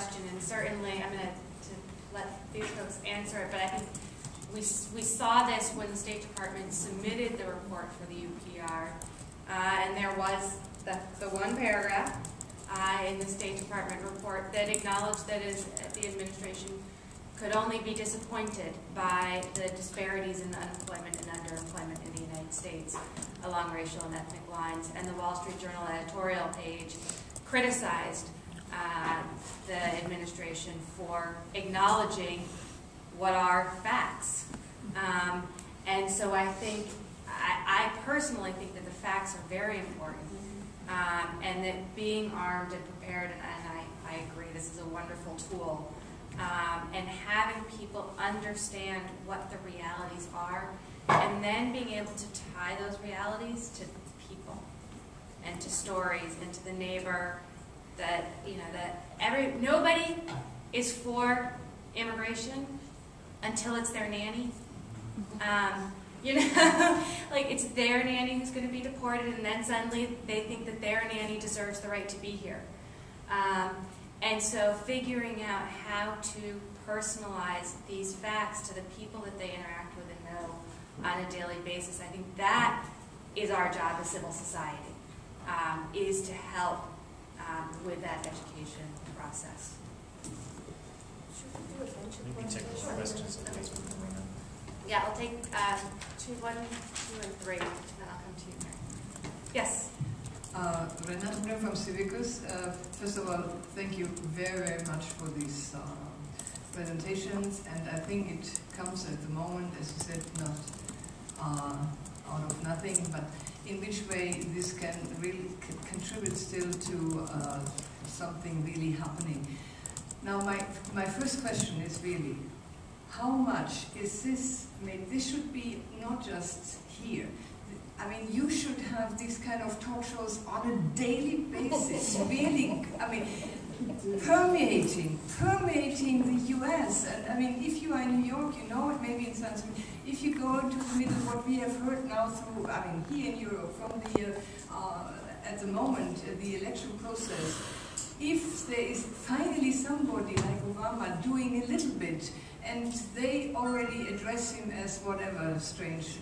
question, and certainly I'm going to let these folks answer it, but I think we saw this when the State Department submitted the report for the UPR, and there was the one paragraph in the State Department report that acknowledged that the administration could only be disappointed by the disparities in unemployment and underemployment in the United States along racial and ethnic lines. And the Wall Street Journal editorial page criticized the administration for acknowledging what are facts. And so I think, I personally think that the facts are very important, and that being armed and prepared, and I agree, this is a wonderful tool, and having people understand what the realities are, and then being able to tie those realities to people, and to stories, and to the neighbor, that, you know, that nobody is for immigration until it's their nanny. You know, like it's their nanny who's going to be deported, and then suddenly they think that their nanny deserves the right to be here. And so figuring out how to personalize these facts to the people that they interact with and know on a daily basis, I think that is our job as civil society, is to help with that education process. You can take more questions. Yeah, I'll take 1, 2, and 3, and then I'll come to you, Mary. Yes? Renata from Civicus. First of all, thank you very, very much for these presentations, and I think it comes at the moment, as you said, not out of nothing, but in which way this can really contribute still to something really happening. Now, my first question is really, how much is this, I mean, this should be not just here. I mean, you should have these kind of talk shows on a daily basis, really, I mean, permeating the US. And I mean, if you are in New York, you know it maybe in San Francisco. If you go into the middle, what we have heard now through, I mean, here in Europe, from the, at the moment, the election process, if there is finally somebody like Obama doing a little bit, and they already address him as whatever, strange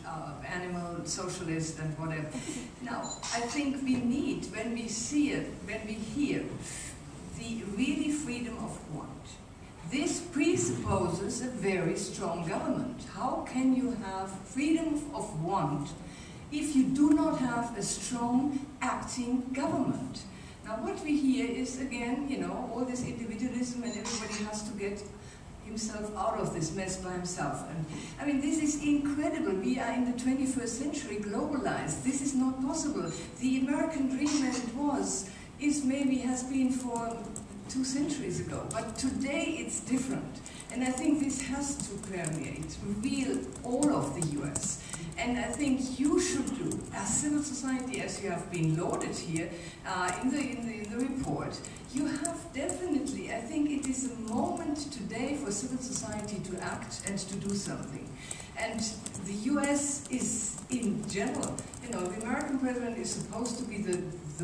animal, socialist, and whatever. Now, I think we need, when we see it, when we hear the really freedom of want, this presupposes a very strong government. How can you have freedom of want if you do not have a strong acting government? Now, what we hear is, again, you know, all this individualism, and everybody has to get himself out of this mess by himself. And I mean, this is incredible. We are in the 21st century, globalized. This is not possible. The American dream as it was, has been for 2 centuries ago. But today it's different. And I think this has to permeate, reveal all of the US. And I think you should do, as civil society, as you have been lauded here in the report, you have definitely, I think it is a moment today for civil society to act and to do something. And the US is, in general, you know, the American president is supposed to be the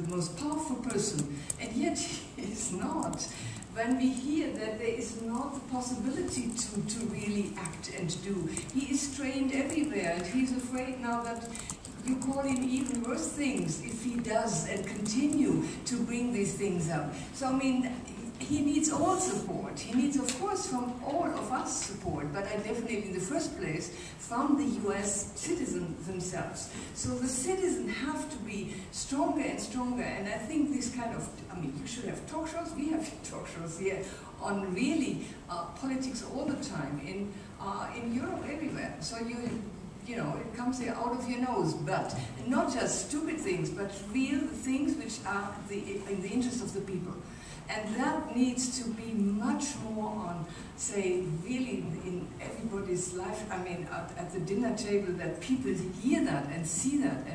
most powerful person, and yet he is not. When we hear that there is not the possibility to really act and do, he is trained everywhere, and he's afraid now that you call him even worse things if he does and continue to bring these things up. So, I mean, he needs all support. He needs, of course, from all of us support, but I definitely, in the first place, from the US citizens themselves. So the citizens have to be stronger and stronger, and I think this kind of, I mean, you should have talk shows. We have talk shows here on really politics all the time, in Europe, everywhere. So you know, it comes here out of your nose, but not just stupid things, but real things which are in the interest of the people. And that needs to be much more on, say, really in everybody's life, I mean, at the dinner table, that people hear that and see that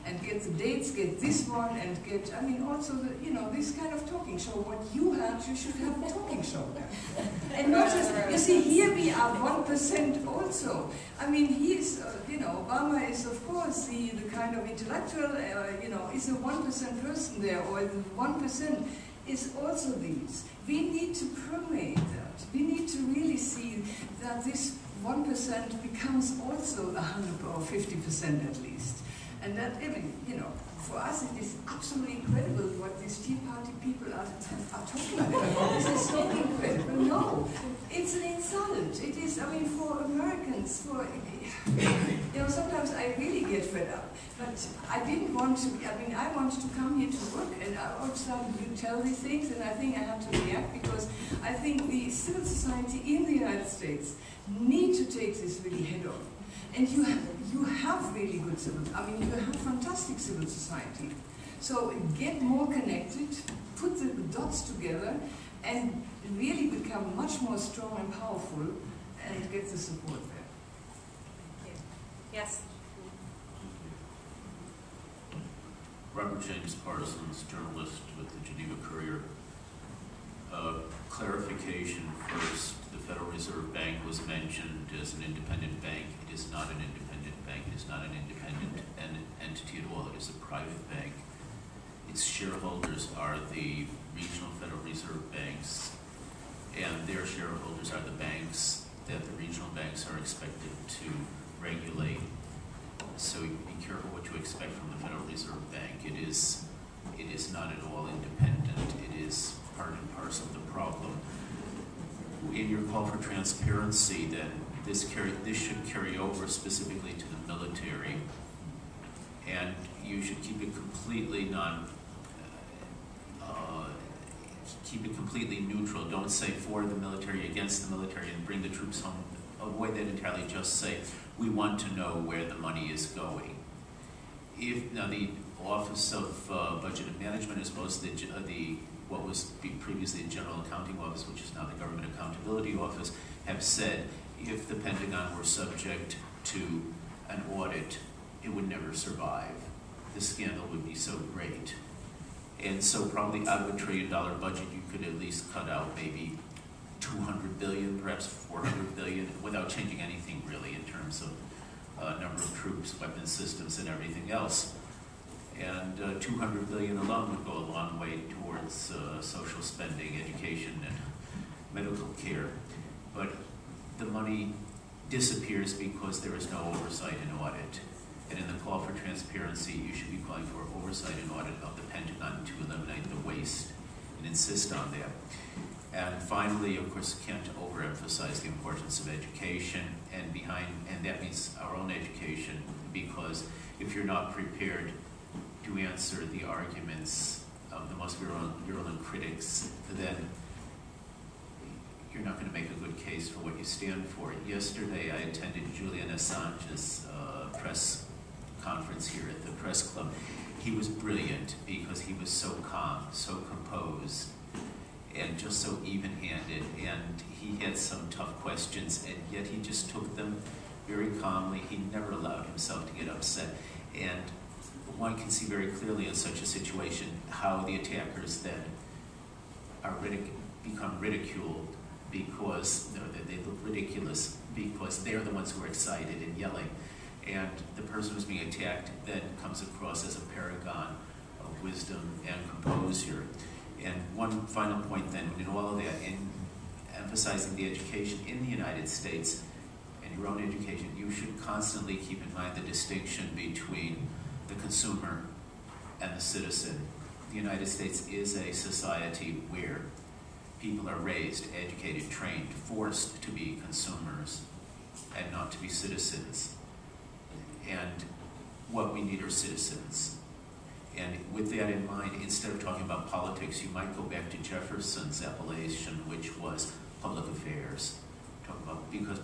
and get the dates, get this one, and get, I mean, also, you know, this kind of talking show. What you have, you should have a talking show there. And not just, you see, here we are 1% also. I mean, he's, you know, Obama is, of course, the kind of intellectual, you know, is a 1% person there, or the 1%. is also these. We need to permeate that. We need to really see that this 1% becomes also 100 or 50% at least. And that, I mean, you know, for us it is absolutely incredible what these Tea Party people are talking about. This is so incredible. No, it's an insult. It is, I mean, for Americans, you know, sometimes I really get fed up. But I didn't want to, I mean, I wanted to come here to work, and I all of a sudden you tell these things, and I think I have to react, because I think the civil society in the United States need to take this really head on. And you have really good civil, I mean, you have fantastic civil society. So get more connected, put the dots together, and really become much more strong and powerful, and get the support there. Thank you. Yes? Robert James Parsons, journalist with the Geneva Courier. Clarification first, the Federal Reserve Bank was mentioned as an independent bank. It is not an independent bank. It is not an independent entity at all. It is a private bank. Its shareholders are the regional Federal Reserve banks, and their shareholders are the banks that the regional banks are expected to regulate. So be careful what you expect from the Federal Reserve Bank. It is not at all independent. It is part and parcel of the problem. In your call for transparency, then this should carry over specifically to the military, and you should keep it completely keep it completely neutral. Don't say for the military, against the military, and bring the troops home. Avoid that entirely. Just say we want to know where the money is going. Now the Office of Budget and Management, as well as what was previously the General Accounting Office, which is now the Government Accountability Office, have said if the Pentagon were subject to an audit, it would never survive. The scandal would be so great. And so probably out of $1 trillion budget, you could at least cut out maybe 200 billion, perhaps 400 billion, without changing anything really in terms of number of troops, weapon systems, and everything else. And 200 billion alone would go a long way towards social spending, education, and medical care. But the money disappears because there is no oversight and audit. And in the call for transparency, you should be calling for oversight and audit of the Pentagon to eliminate the waste and insist on that. And finally, of course, can't overemphasize the importance of education, and that means our own education, because if you're not prepared to answer the arguments of the most virulent critics, then you're not going to make a good case for what you stand for. Yesterday, I attended Julian Assange's press conference here at the Press Club. He was brilliant because he was so calm, so composed, and just so even-handed, and he had some tough questions, and yet he just took them very calmly. He never allowed himself to get upset, and one can see very clearly in such a situation how the attackers then are become ridiculed because they look ridiculous because they're the ones who are excited and yelling, and the person who's being attacked then comes across as a paragon of wisdom and composure. And one final point then, in all of that, in emphasizing the education in the United States and your own education, you should constantly keep in mind the distinction between the consumer and the citizen. The United States is a society where people are raised, educated, trained, forced to be consumers and not to be citizens. And what we need are citizens. And with that in mind, instead of talking about politics, you might go back to Jefferson's appellation, which was public affairs. Because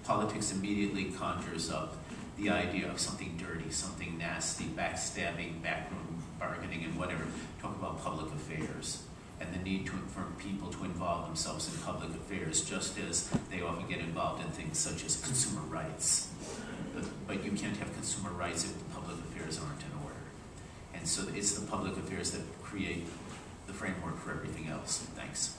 politics immediately conjures up the idea of something dirty, something nasty, backstabbing, backroom bargaining, and whatever. Talk about public affairs and the need for people to involve themselves in public affairs, just as they often get involved in things such as consumer rights. But you can't have consumer rights if the public affairs aren't in order. And so it's the public affairs that create the framework for everything else. Thanks.